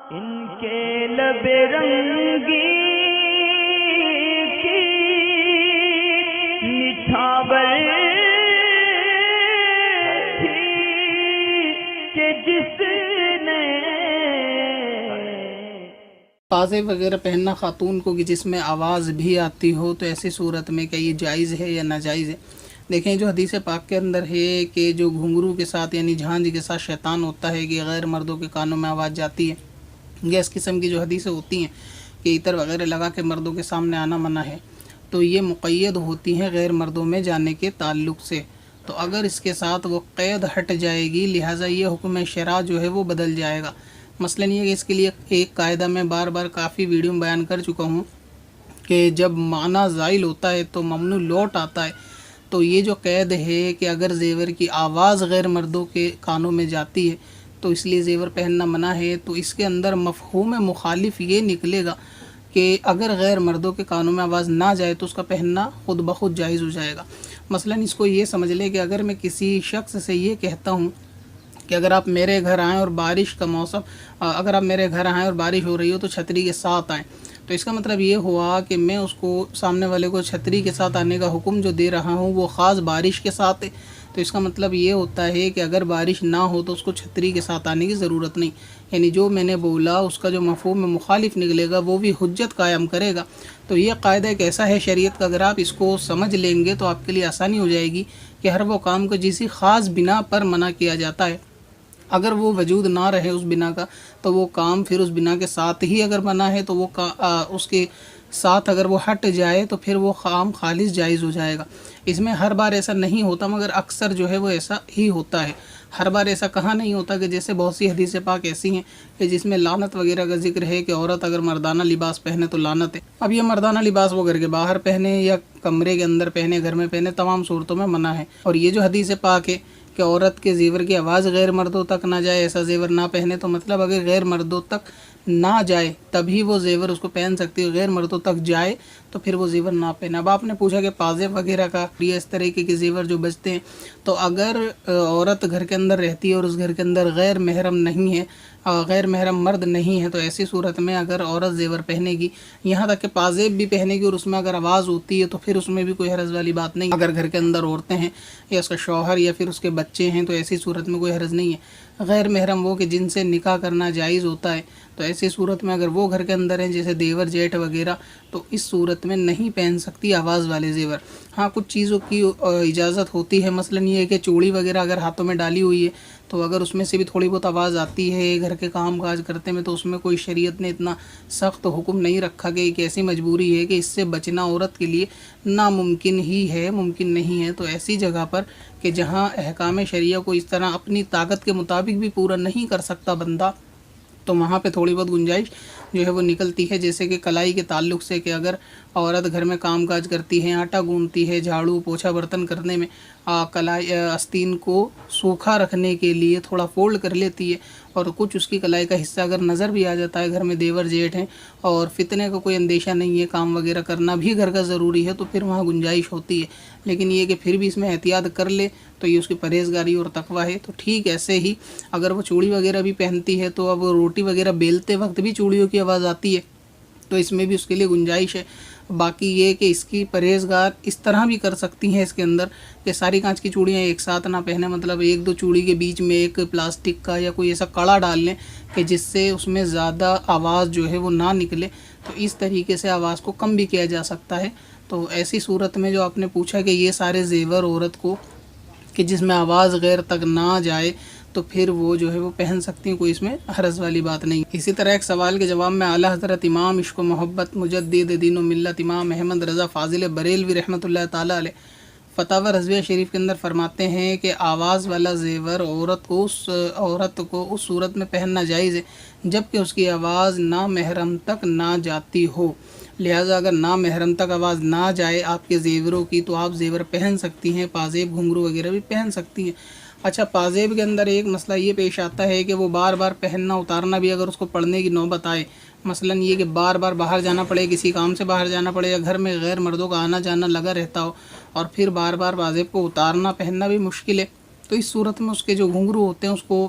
ان کے لب رنگی کی نچھاور تھی کہ جس نے پازیب وغیرہ پہننا خاتون کو کہ جس میں آواز بھی آتی ہو، تو ایسی صورت میں کیا یہ جائز ہے یا ناجائز ہے؟ دیکھیں جو حدیث پاک کے اندر ہے کہ جو گھنگرو کے ساتھ یعنی جھانجھ کے ساتھ شیطان ہوتا ہے کہ غیر مردوں کے کانوں میں آواز جاتی ہے، یا اس قسم کی جو حدیثیں ہوتی ہیں کہ عطر وغیرہ لگا کے مردوں کے سامنے آنا منع ہے، تو یہ مقید ہوتی ہیں غیر مردوں میں جانے کے تعلق سے۔ تو اگر اس کے ساتھ وہ قید ہٹ جائے گی، لہٰذا یہ حکم شرع جو ہے وہ بدل جائے گا۔ مثلا یہ کہ اس کے لیے ایک قاعدہ میں بار بار کافی ویڈیو میں بیان کر چکا ہوں کہ جب معنی زائل ہوتا ہے تو ممنوع لوٹ آتا ہے۔ تو یہ جو قید ہے کہ اگر زیور کی آواز غیر مردوں کے کانوں میں جاتی ہے تو اس لیے زیور پہننا منع ہے، تو اس کے اندر مفہوم مخالف یہ نکلے گا کہ اگر غیر مردوں کے کانوں میں آواز نہ جائے تو اس کا پہننا خود بخود جائز ہو جائے گا۔ مثلا اس کو یہ سمجھ لیں کہ اگر میں کسی شخص سے یہ کہتا ہوں کہ اگر آپ میرے گھر آئیں اور بارش کا موسم اگر آپ میرے گھر آئیں اور بارش ہو رہی ہو تو چھتری کے ساتھ آئیں، تو اس کا مطلب یہ ہوا کہ میں اس کو سامنے والے کو چھتری کے ساتھ آنے کا حکم جو دے رہا ہوں وہ خاص بارش کے ساتھ ہے۔ تو اس کا مطلب یہ ہوتا ہے کہ اگر بارش نہ ہو تو اس کو چھتری کے ساتھ آنے کی ضرورت نہیں، یعنی جو میں نے بولا اس کا جو مفہوم مخالف نکلے گا وہ بھی حجت قائم کرے گا۔ تو یہ قاعدہ ایک ایسا ہے شریعت کا، اگر آپ اس کو سمجھ لیں گے تو آپ کے لیے آسانی ہو جائے گی کہ ہر وہ کام کو جسی خاص بنا پر منع کیا جاتا ہے، اگر وہ وجود نہ رہے اس بنا کا تو وہ کام پھر اس بنا کے ساتھ ہی اگر منع ہے تو وہ اس کے ساتھ اگر وہ ہٹ جائے تو پھر وہ کام خالص جائز ہو جائے گا۔ اس میں ہر بار ایسا نہیں ہوتا، مگر اکثر جو ہے وہ ایسا ہی ہوتا ہے۔ ہر بار ایسا کہاں نہیں ہوتا کہ جیسے بہت سی حدیث پاک ایسی ہیں کہ جس میں لعنت وغیرہ کا ذکر ہے کہ عورت اگر مردانہ لباس پہنے تو لعنت ہے۔ اب یہ مردانہ لباس وہ گھر کے باہر پہنے یا کمرے کے اندر پہنے، گھر میں پہنے، تمام صورتوں میں منع ہے۔ اور یہ جو حدیث پاک ہے کہ عورت کے زیور کی آواز غیر مردوں تک نہ جائے، ایسا زیور نہ پہنے، تو مطلب اگر غیر مردوں تک نہ جائے تبھی وہ زیور اس کو پہن سکتی ہے، غیر مردوں تک جائے تو پھر وہ زیور نہ پہنے۔ اب آپ نے پوچھا کہ پازیب وغیرہ کا یا اس طریقے کے زیور جو بچتے ہیں، تو اگر عورت گھر کے اندر رہتی ہے اور اس گھر کے اندر غیر محرم نہیں ہے، غیر محرم مرد نہیں ہے، تو ایسی صورت میں اگر عورت زیور پہنے گی، یہاں تک کہ پازیب بھی پہنے گی اور اس میں اگر آواز ہوتی ہے تو پھر اس میں بھی کوئی حرج والی بات نہیں۔ اگر گھر کے اندر عورتیں ہیں یا اس کا شوہر یا پھر اس کے بچے ہیں تو ایسی صورت میں کوئی حرج نہیں ہے۔ غیر محرم وہ کہ جن سے نکاح کرنا جائز ہوتا ہے، تو ایسی صورت میں اگر وہ گھر کے اندر ہیں جیسے دیور جیٹھ وغیرہ، تو اس صورت میں نہیں پہن سکتی آواز والے زیور۔ ہاں کچھ چیزوں کی اجازت ہوتی ہے، مثلا یہ ہے کہ چوڑی وغیرہ اگر ہاتھوں میں ڈالی ہوئی ہے تو اگر اس میں سے بھی تھوڑی بہت آواز آتی ہے گھر کے کام کاج کرتے میں، تو اس میں کوئی شریعت نے اتنا سخت حکم نہیں رکھا کہ ایک ایسی مجبوری ہے کہ اس سے بچنا عورت کے لیے ناممکن ہی ہے، ممکن نہیں ہے۔ تو ایسی جگہ پر کہ جہاں احکام شریعہ کو اس طرح اپنی طاقت کے مطابق بھی پورا نہیں کر سکتا بندہ، تو وہاں پہ تھوڑی بہت گنجائش جو ہے وہ نکلتی ہے، جیسے کہ کلائی کے تعلق سے کہ اگر عورت گھر میں کام کاج کرتی ہے، آٹا گوندتی ہے، جھاڑو پوچھا برتن کرنے میں کلائی آستین کو سوکھا رکھنے کے لیے تھوڑا فولڈ کر لیتی ہے، اور کچھ اس کی کلائی کا حصہ اگر نظر بھی آ جاتا ہے، گھر میں دیور جیٹھ ہیں اور فتنے کا کوئی اندیشہ نہیں ہے، کام وغیرہ کرنا بھی گھر کا ضروری ہے، تو پھر وہاں گنجائش ہوتی ہے۔ لیکن یہ کہ پھر بھی اس میں احتیاط کر لے تو یہ اس کی پرہیزگاری اور تقویٰ ہے۔ تو ٹھیک ایسے ہی اگر وہ چوڑی وغیرہ بھی پہنتی ہے تو اب روٹی وغیرہ بیلتے وقت بھی چوڑیوں کی آواز آتی ہے، تو اس میں بھی اس کے لیے گنجائش ہے۔ باقی یہ کہ اس کی پرہیزگار اس طرح بھی کر سکتی ہیں اس کے اندر کہ ساری کانچ کی چوڑیاں ایک ساتھ نہ پہنے، مطلب ایک دو چوڑی کے بیچ میں ایک پلاسٹک کا یا کوئی ایسا کڑا ڈال لیں کہ جس سے اس میں زیادہ آواز جو ہے وہ نہ نکلے، تو اس طریقے سے آواز کو کم بھی کیا جا سکتا ہے۔ تو ایسی صورت میں جو آپ نے پوچھا کہ یہ سارے زیور عورت کو کہ جس میں آواز غیر تک نہ جائے تو پھر وہ جو ہے وہ پہن سکتی ہیں، کوئی اس میں حرج والی بات نہیں۔ اسی طرح ایک سوال کے جواب میں اعلیٰ حضرت امام عشق و محبت مجدد دین و ملت امام احمد رضا فاضل بریلوی رحمۃ اللہ تعالیٰ علیہ فتاوی رضویہ شریف کے اندر فرماتے ہیں کہ آواز والا زیور عورت کو اس صورت میں پہننا جائز ہے جب کہ اس کی آواز نامحرم تک نہ جاتی ہو۔ لہٰذا اگر نامحرم تک آواز نہ جائے آپ کے زیوروں کی تو آپ زیور پہن سکتی ہیں، پازیب گھنگرو وغیرہ بھی پہن سکتی ہیں۔ اچھا، پازیب کے اندر ایک مسئلہ یہ پیش آتا ہے کہ وہ بار بار پہننا اتارنا بھی اگر اس کو پڑھنے کی نوبت آئے، مثلا یہ کہ بار بار باہر جانا پڑے، کسی کام سے باہر جانا پڑے، یا گھر میں غیر مردوں کا آنا جانا لگا رہتا ہو اور پھر بار بار پازیب کو اتارنا پہننا بھی مشکل ہے، تو اس صورت میں اس کے جو گھنگرو ہوتے ہیں اس کو